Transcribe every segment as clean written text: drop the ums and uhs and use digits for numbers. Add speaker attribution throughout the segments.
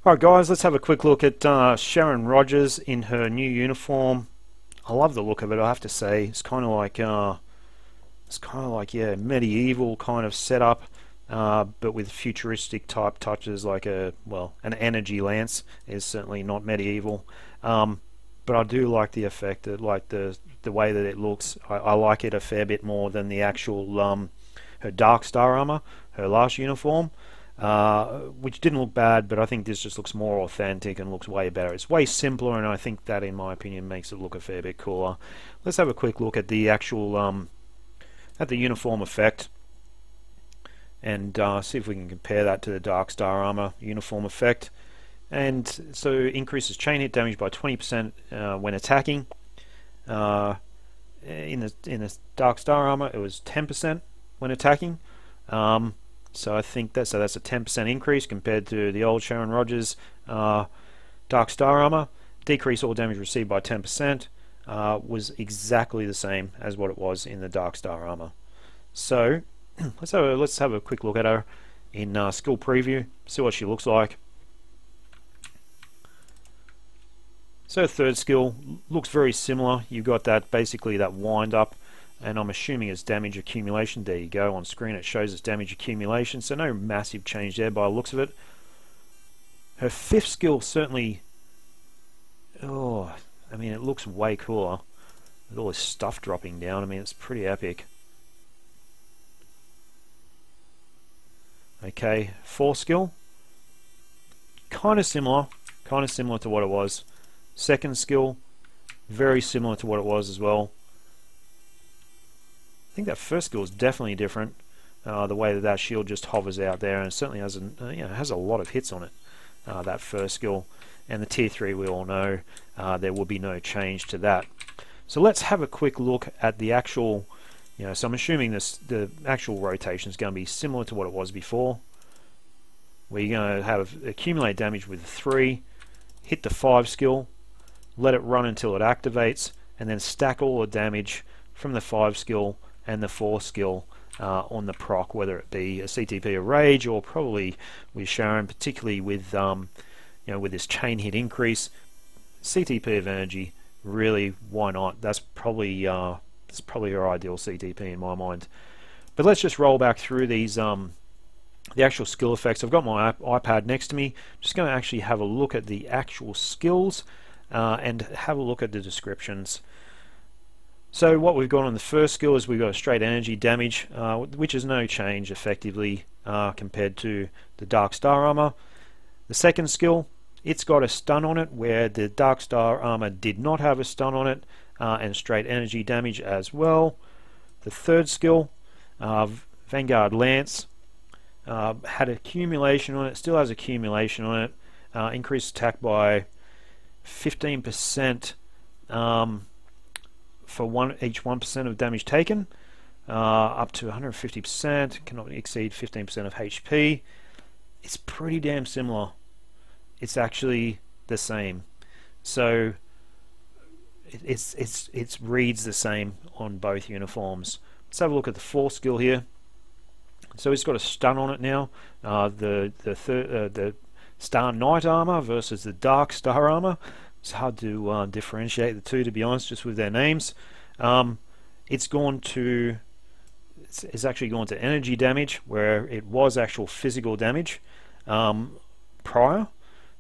Speaker 1: Alright guys, let's have a quick look at Sharon Rogers in her new uniform. I love the look of it, I have to say. It's kind of like yeah, medieval kind of setup, but with futuristic type touches, like an energy lance is certainly not medieval. But I do like the effect, like the way that it looks. I like it a fair bit more than the actual her Dark Star armor, her last uniform. Which didn't look bad, but I think this just looks more authentic and looks way better. It's way simpler, and I think that, in my opinion, makes it look a fair bit cooler. Let's have a quick look at the actual at the uniform effect, and see if we can compare that to the Dark Star armor uniform effect. And so, increases chain hit damage by 20% when attacking. In the Dark Star armor, it was 10% when attacking. So I think that's a 10% increase compared to the old Sharon Rogers Dark Star armor. Decrease all damage received by 10%, was exactly the same as what it was in the Dark Star armor. So let's have a quick look at her in skill preview, see what she looks like. So third skill looks very similar. You've got that, basically that wind up, and I'm assuming it's damage accumulation. There you go, on screen it shows it's damage accumulation, so no massive change there by the looks of it. Her fifth skill certainly, I mean, it looks way cooler with all this stuff dropping down. I mean, it's pretty epic. Okay, fourth skill, kind of similar to what it was. Second skill, very similar to what it was as well. I think that first skill is definitely different. The way that shield just hovers out there, and it certainly has has a lot of hits on it. That first skill, and the tier 3, we all know there will be no change to that. So let's have a quick look at the actual. So I'm assuming the actual rotation is going to be similar to what it was before. Where you're going to have accumulate damage with 3, hit the 5 skill, let it run until it activates, and then stack all the damage from the 5 skill and the 4 skill on the proc, whether it be a CTP of Rage or probably with Sharon, particularly with with this chain hit increase. CTP of Energy, really, why not? That's probably her ideal CTP in my mind. But let's just roll back through these the actual skill effects. I've got my iPad next to me. Just going to actually have a look at the actual skills and have a look at the descriptions. So what we've got on the first skill is we've got a straight energy damage, which is no change effectively compared to the Dark Star armor. The second skill, it's got a stun on it, where the Dark Star armor did not have a stun on it, and straight energy damage as well. The third skill, Vanguard Lance, had accumulation on it, still has accumulation on it, increased attack by 15%. For each 1% of damage taken, up to 150%, cannot exceed 15% of HP. It's pretty damn similar. It's actually the same. So it reads the same on both uniforms. Let's have a look at the fourth skill here. So it's got a stun on it now. The Star Knight armor versus the Dark Star armor. It's hard to differentiate the two, to be honest, just with their names. It's actually gone to energy damage, where it was actual physical damage prior.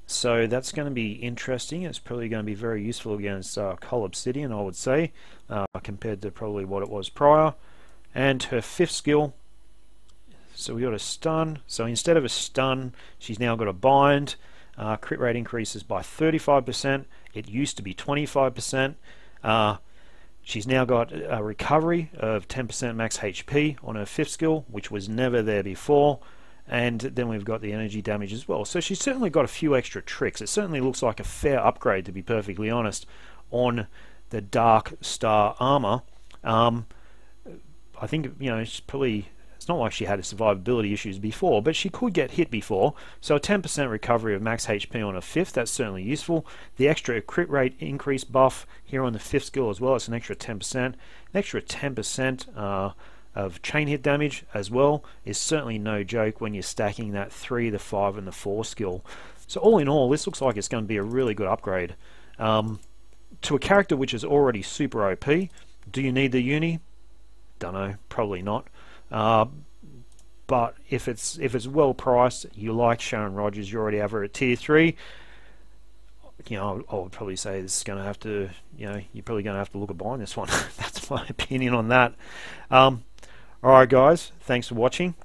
Speaker 1: So that's going to be interesting. It's probably going to be very useful against Cull Obsidian, I would say, compared to probably what it was prior. And her fifth skill, so we got a stun. So instead of a stun, she's now got a bind. Crit rate increases by 35%. It used to be 25%. She's now got a recovery of 10% max HP on her fifth skill, which was never there before. And then we've got the energy damage as well. So she's certainly got a few extra tricks. It certainly looks like a fair upgrade, to be perfectly honest, on the Dark Star armor. I think it's probably. It's not like she had survivability issues before, but she could get hit before, so a 10% recovery of max HP on a fifth, that's certainly useful. The extra crit rate increase buff here on the fifth skill as well, it's an extra 10%. An extra 10% of chain hit damage as well is certainly no joke when you're stacking that 3, the 5 and the 4 skill. So all in all, this looks like it's going to be a really good upgrade. To a character which is already super OP, do you need the uni? Don't know, probably not. But if it's well priced, you like Sharon Rogers, you already have her at tier 3, you know, I would probably say this is going to have to, you know, you're probably going to have to look at buying this one. That's my opinion on that. Alright guys, thanks for watching.